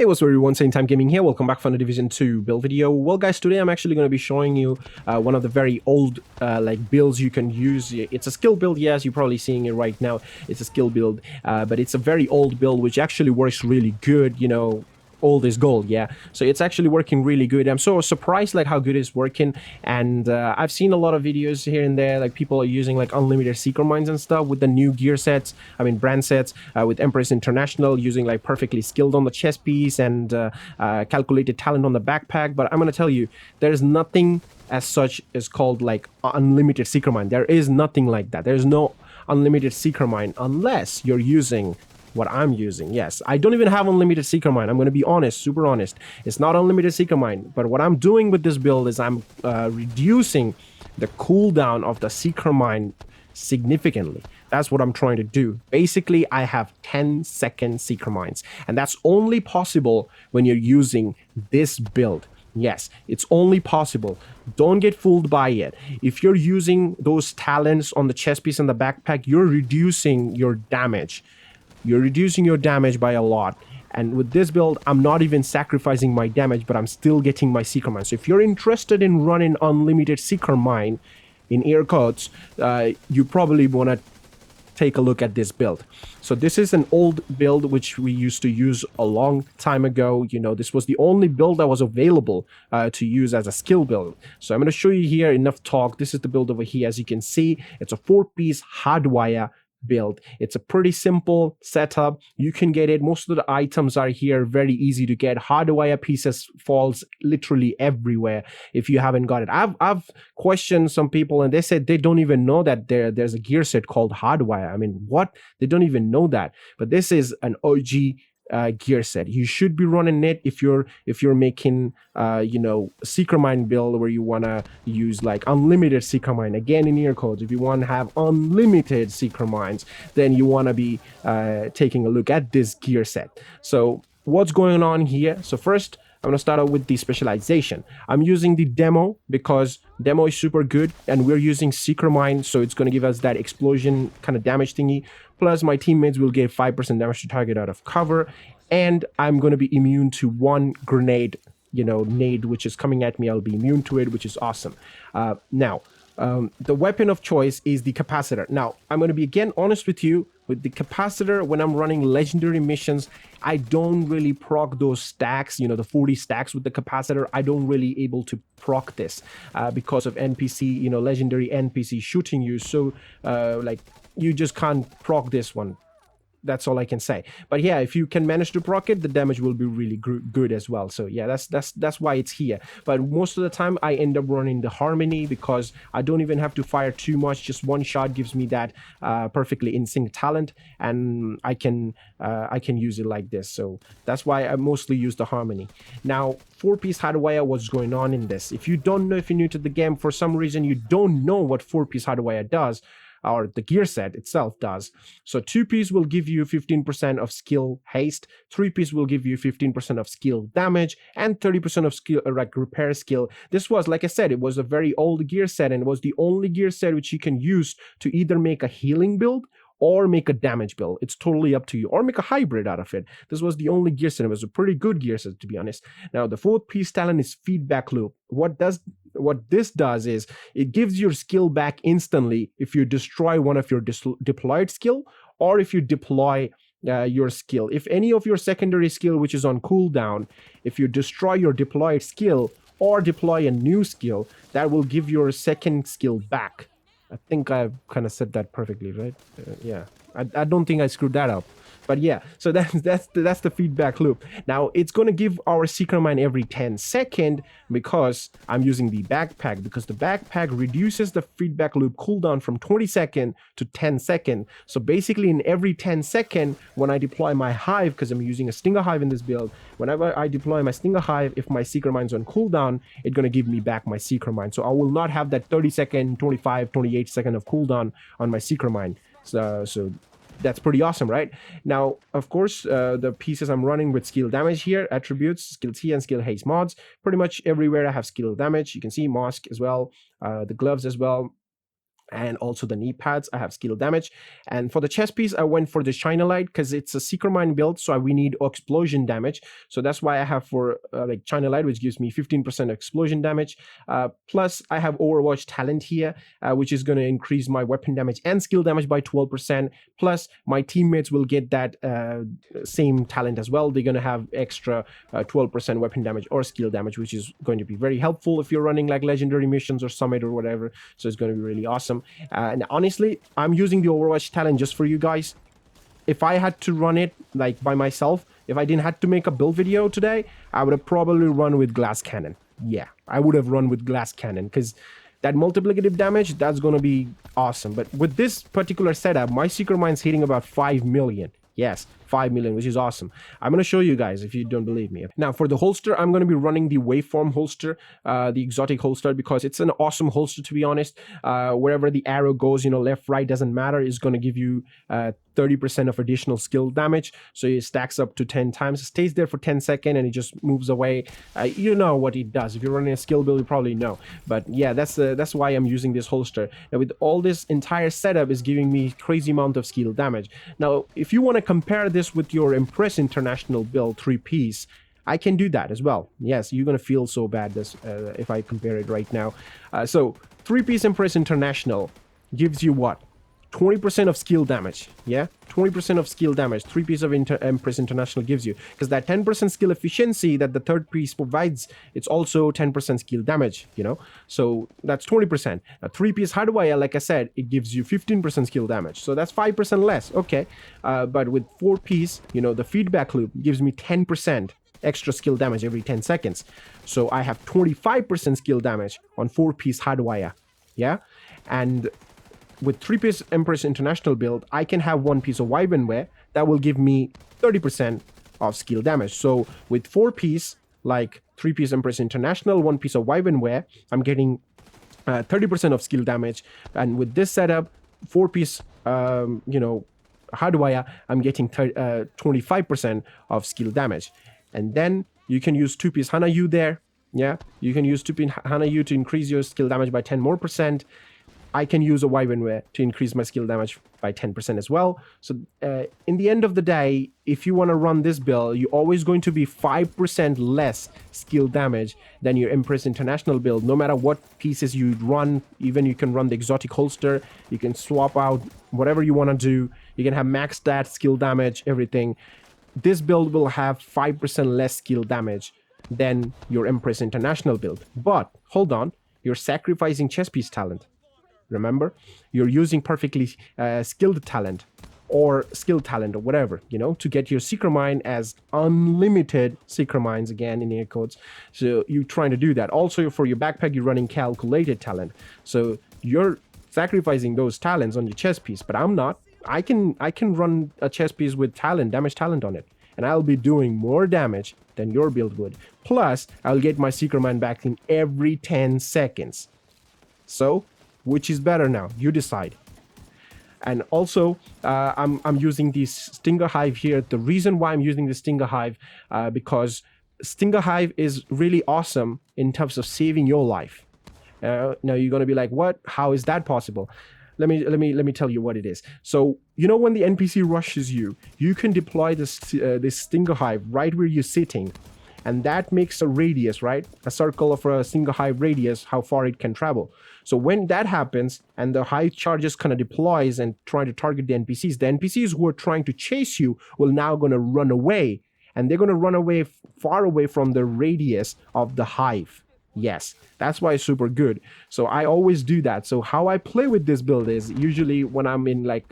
Hey, what's up everyone, Same Time Gaming here. Welcome back for the Division 2 build video. Well guys, today I'm actually going to be showing you one of the very old builds you can use. It's a skill build, yes, you're probably seeing it right now. It's a skill build, but it's a very old build which actually works really good, you know. Old is gold, yeah. So it's actually working really good. I'm so surprised how good it's working, and I've seen a lot of videos here and there, people are using unlimited secret mines and stuff with the new gear sets, brand sets, with Empress International using perfectly skilled on the chest piece and calculated talent on the backpack. But I'm gonna tell you, there's nothing as such as called unlimited secret mine. There is nothing like that. There's no unlimited secret mine unless you're using what I'm using. Yes, I don't even have unlimited secret mine. I'm going to be honest, super honest. It's not unlimited secret mine, but what I'm doing with this build is I'm reducing the cooldown of the secret mine significantly. That's what I'm trying to do. Basically, I have 10-second secret mines, and that's only possible when you're using this build. Yes, it's only possible. Don't get fooled by it. If you're using those talents on the chest piece and the backpack, you're reducing your damage. You're reducing your damage by a lot. And with this build, I'm not even sacrificing my damage, but I'm still getting my secret mine. So if you're interested in running unlimited secret mine, in air quotes, you probably want to take a look at this build. So this is an old build which we used to use a long time ago. You know, this was the only build that was available to use as a skill build. So I'm going to show you here, enough talk. This is the build over here. As you can see, it's a 4-piece hardwire build. It's a pretty simple setup. You can get it. Most of the items are here, very easy to get. Hardwire pieces falls literally everywhere if you haven't got it. I've questioned some people and they said they don't even know that there's a gear set called hardwire. I mean, what? They don't even know that. But this is an OG gear set. You should be running it if you're making you know, secret mine build where you want to use unlimited secret mine, again in air quotes. If you want to have unlimited secret mines, then you want to be taking a look at this gear set. So what's going on here? So first, I'm going to start out with the specialization. I'm using the demo because demo is super good, and we're using secret mine, so it's going to give us that explosion kind of damage thingy. Plus, my teammates will get 5% damage to target out of cover, and I'm going to be immune to one grenade, you know, nade, which is coming at me. I'll be immune to it, which is awesome. Now, the weapon of choice is the capacitor. Now, I'm going to be again honest with you. With the capacitor, when I'm running legendary missions, I don't really proc those stacks, you know, the 40 stacks with the capacitor. I don't really able to proc this because of NPC, you know, legendary NPC shooting you. So you just can't proc this one. That's all I can say. But yeah, if you can manage to proc it, the damage will be really good as well. So yeah, that's why it's here. But most of the time I end up running the harmony because I don't even have to fire too much. Just one shot gives me that perfectly in sync talent, and I can use it like this. So that's why I mostly use the harmony. Now, 4-piece hardwire, what's going on in this? If you don't know, if you're new to the game, for some reason you don't know what 4-piece hardwire does, or the gear set itself does. So 2-piece will give you 15% of skill haste, 3-piece will give you 15% of skill damage, and 30% of skill repair skill. This was, like I said, it was a very old gear set, and it was the only gear set which you can use to either make a healing build or make a damage build. It's totally up to you, or make a hybrid out of it. This was the only gear set. It was a pretty good gear set, to be honest. Now, the 4th-piece talent is feedback loop. What this does is it gives your skill back instantly if you destroy one of your deployed skill, or if you deploy your skill. If any of your secondary skill which is on cooldown, if you destroy your deployed skill or deploy a new skill, that will give your second skill back. I think I kind of said that perfectly, right? Yeah, I don't think I screwed that up. But yeah, so that's the feedback loop. Now, it's going to give our secret mine every 10 seconds because I'm using the backpack, because the backpack reduces the feedback loop cooldown from 20 seconds to 10 seconds. So basically, in every 10 seconds, when I deploy my hive, because I'm using a stinger hive in this build, whenever I deploy my stinger hive, if my secret mine's on cooldown, it's going to give me back my secret mine. So I will not have that 30 second, 25, 28 second of cooldown on my secret mine. So that's pretty awesome, right? Now, of course, the pieces I'm running with skill damage here, attributes, skill T and skill haste mods. Pretty much everywhere I have skill damage. You can see mask as well, the gloves as well. and also the knee pads. I have skill damage. And for the chest piece, I went for the China Light because it's a Seeker Mine build, so we need explosion damage. So that's why I have for like China Light, which gives me 15% explosion damage. Plus, I have Overwatch Talent here, which is going to increase my weapon damage and skill damage by 12%. Plus, my teammates will get that same talent as well. They're going to have extra 12% weapon damage or skill damage, which is going to be very helpful if you're running like legendary missions or summit or whatever. So it's going to be really awesome. And honestly, I'm using the Overwatch talent just for you guys. If I had to run it like by myself, if I didn't have to make a build video today, I would have probably run with Glass Cannon. Yeah, I would have run with Glass Cannon because that multiplicative damage, that's going to be awesome. But with this particular setup, my Seeker Mine's hitting about 5 million. Yes, 5 million, which is awesome. I'm going to show you guys if you don't believe me. Now, for the holster, I'm going to be running the Waveform holster, the exotic holster, because it's an awesome holster, to be honest. Wherever the arrow goes, you know, left, right, doesn't matter. It's going to give you 30% of additional skill damage. So it stacks up to 10 times. It stays there for 10 seconds and it just moves away. You know what it does. If you're running a skill build, you probably know. But yeah, that's why I'm using this holster. Now, with all this entire setup is giving me crazy amount of skill damage. Now, if you want to compare this with your Impress International build 3-piece, I can do that as well. Yes, you're going to feel so bad this if I compare it right now. So 3-piece Impress International gives you what? 20% of skill damage. Yeah, 20% of skill damage 3-piece of Impress International gives you, because that 10% skill efficiency that the third piece provides, it's also 10% skill damage, you know. So that's 20%. A 3-piece hardwire, like I said, it gives you 15% skill damage, so that's 5% less. Okay, but with 4-piece, you know, the feedback loop gives me 10% extra skill damage every 10 seconds. So I have 25% skill damage on 4-piece hardwire. Yeah, and with 3-piece Empress International build, I can have 1 piece of Wyvernware that will give me 30% of skill damage. So with 4-piece, like 3-piece Empress International, 1 piece of Wyvernware, I'm getting 30% of skill damage. And with this setup, 4-piece, you know, hardwire, I'm getting 25% of skill damage. And then you can use 2-piece Hana-Yu there. Yeah, you can use 2-piece Hana-Yu to increase your skill damage by 10 more percent. I can use a Wyvernware to increase my skill damage by 10% as well. So in the end of the day, if you want to run this build, you're always going to be 5% less skill damage than your Empress International build. No matter what pieces you run, even you can run the exotic holster, you can swap out whatever you want to do. You can have max stat, skill damage, everything. This build will have 5% less skill damage than your Empress International build. But hold on, you're sacrificing chest piece talent. Remember, you're using perfectly skilled talent or skill talent or whatever, you know, to get your Seeker Mine as unlimited Seeker Mines, again in air quotes. So you're trying to do that. Also for your backpack, you're running calculated talent. So you're sacrificing those talents on your chest piece, but I'm not. I can run a chest piece with talent, damage talent on it, and I'll be doing more damage than your build would. Plus, I'll get my Seeker Mine back in every 10 seconds. So which is better now? You decide. And also, I'm using the Stinger Hive here. The reason why I'm using the Stinger Hive, because Stinger Hive is really awesome in terms of saving your life. Now you're gonna be like, what? How is that possible? Let me tell you what it is. So you know when the NPC rushes you, you can deploy this Stinger Hive right where you're sitting. And that makes a radius, right? A circle of a Stinger Hive radius, how far it can travel. So when that happens and the hive charges kind of deploys and try to target the NPCs who are trying to chase you will now going to run away. And they're going to run away far away from the radius of the hive. Yes, that's why it's super good. So I always do that. So how I play with this build is usually when I'm in like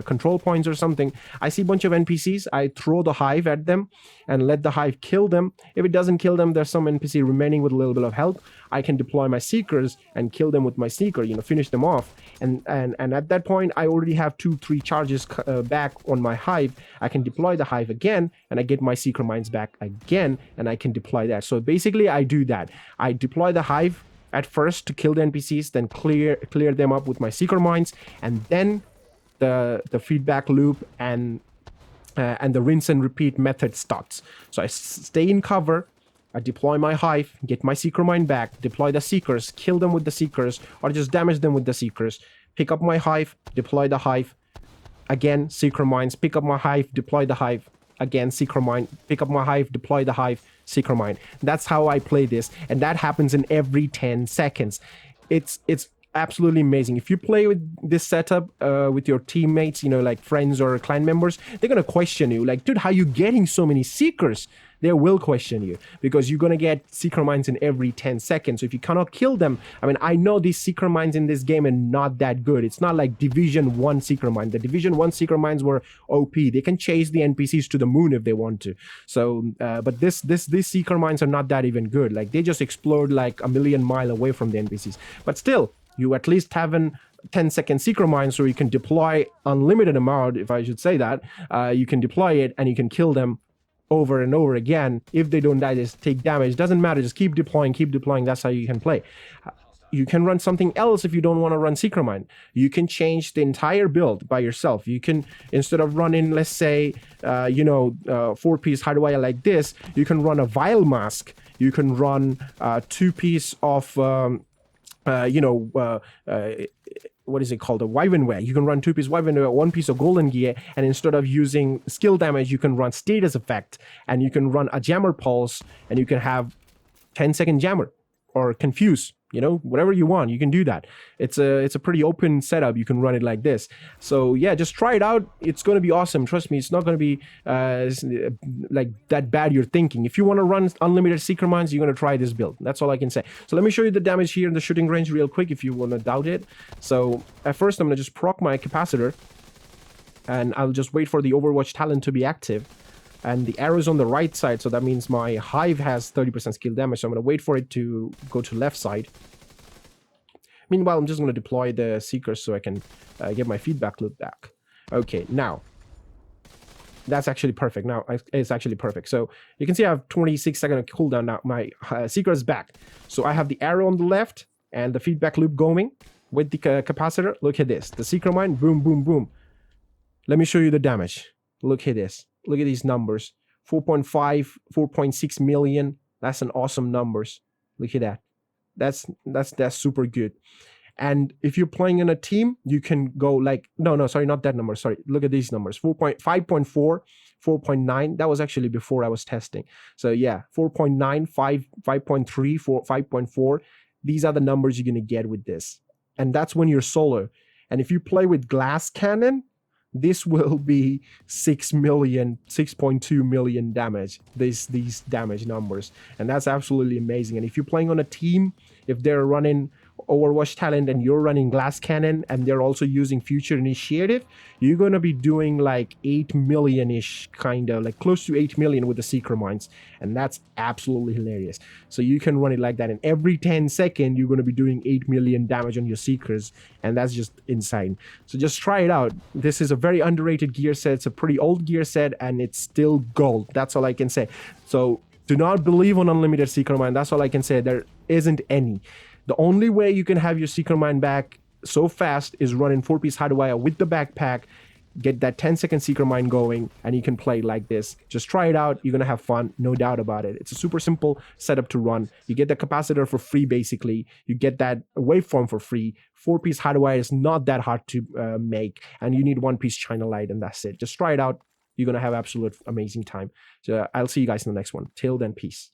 control points or something, I see a bunch of NPCs, I throw the hive at them and let the hive kill them. If it doesn't kill them, there's some NPC remaining with a little bit of health. I can deploy my seekers and kill them with my seeker, you know, finish them off. And at that point, I already have 2-3 charges back on my hive. I can deploy the hive again and I get my seeker mines back again and I can deploy that. So basically I do that. I deploy the hive at first to kill the NPCs, then clear them up with my seeker mines, and then the feedback loop and the rinse and repeat method starts. So I stay in cover, I deploy my hive, get my seeker mine back, deploy the seekers, kill them with the seekers, or just damage them with the seekers, pick up my hive, deploy the hive. Again, secret mines, pick up my hive, deploy the hive. Again, secret mine, pick up my hive, deploy the hive, secret mine. That's how I play this, and that happens in every 10 seconds. It's absolutely amazing. If you play with this setup with your teammates, you know, like friends or clan members, they're gonna question you, like, dude, how you getting so many seekers? They will question you because you're gonna get secret mines in every 10 seconds. So if you cannot kill them, I mean, I know these secret mines in this game are not that good. It's not like Division 1 secret mine. The Division 1 secret mines were OP. They can chase the NPCs to the moon if they want to. So but these secret mines are not that even good. Like, they just explode like a million miles away from the NPCs. But still, you at least have an 10-second secret mine, so you can deploy unlimited amount, if I should say that. You can deploy it and you can kill them over and over again. If they don't die, just take damage. Doesn't matter, just keep deploying. That's how you can play. You can run something else if you don't want to run secret mine. You can change the entire build by yourself. You can, instead of running, let's say, 4-piece hardwire like this, you can run a vial mask. You can run 2-piece of what is it called? A wyvernware. You can run 2-piece wyvernware, 1 piece of golden gear, and instead of using skill damage, you can run status effect, and you can run a jammer pulse, and you can have 10-second jammer or confuse. You know, whatever you want, you can do that. It's a pretty open setup. You can run it like this. So yeah, just try it out. It's going to be awesome. Trust me, it's not going to be like that bad you're thinking. If you want to run unlimited secret mines, you're going to try this build. That's all I can say. So let me show you the damage here in the shooting range real quick if you want to doubt it. So at first, I'm going to just proc my capacitor, and I'll just wait for the Overwatch talent to be active. And the arrow's on the right side, so that means my hive has 30% skill damage. So I'm going to wait for it to go to left side. Meanwhile, I'm just going to deploy the seekers so I can get my feedback loop back. Okay, now that's actually perfect. Now it's actually perfect. So you can see I have 26-second cooldown now. My seeker is back. So I have the arrow on the left and the feedback loop going with the capacitor. Look at this. The seeker mine, boom, boom, boom. Let me show you the damage. Look at this. Look at these numbers. 4.5, 4.6 million. That's an awesome numbers. Look at that. That's super good. And if you're playing in a team, you can go like, no, sorry, not that number. Sorry, look at these numbers. 5.4, 4.9. That was actually before I was testing. So yeah, 4.9, 5.3, 5.4. These are the numbers you're going to get with this. And that's when you're solo. And if you play with glass cannon, this will be 6 million, 6.2 million damage, these damage numbers. And that's absolutely amazing. And if you're playing on a team, if they're running Overwatch talent and you're running glass cannon and they're also using future initiative, you're going to be doing like 8 million-ish, kind of like close to 8 million with the seeker mines. And that's absolutely hilarious. So you can run it like that, and every 10 seconds you're going to be doing 8 million damage on your seekers, and that's just insane. So just try it out. This is a very underrated gear set. It's a pretty old gear set, and it's still gold. That's all I can say. So do not believe on unlimited seeker mine. That's all I can say. There isn't any. The only way you can have your seeker mine back so fast is running 4-piece hardwire with the backpack, get that 10-second seeker mine going, and you can play like this. Just try it out. You're going to have fun. No doubt about it. It's a super simple setup to run. You get the capacitor for free, basically. You get that waveform for free. 4-piece hardwire is not that hard to make, and you need 1-piece China light, and that's it. Just try it out. You're going to have absolute amazing time. So I'll see you guys in the next one. Till then, peace.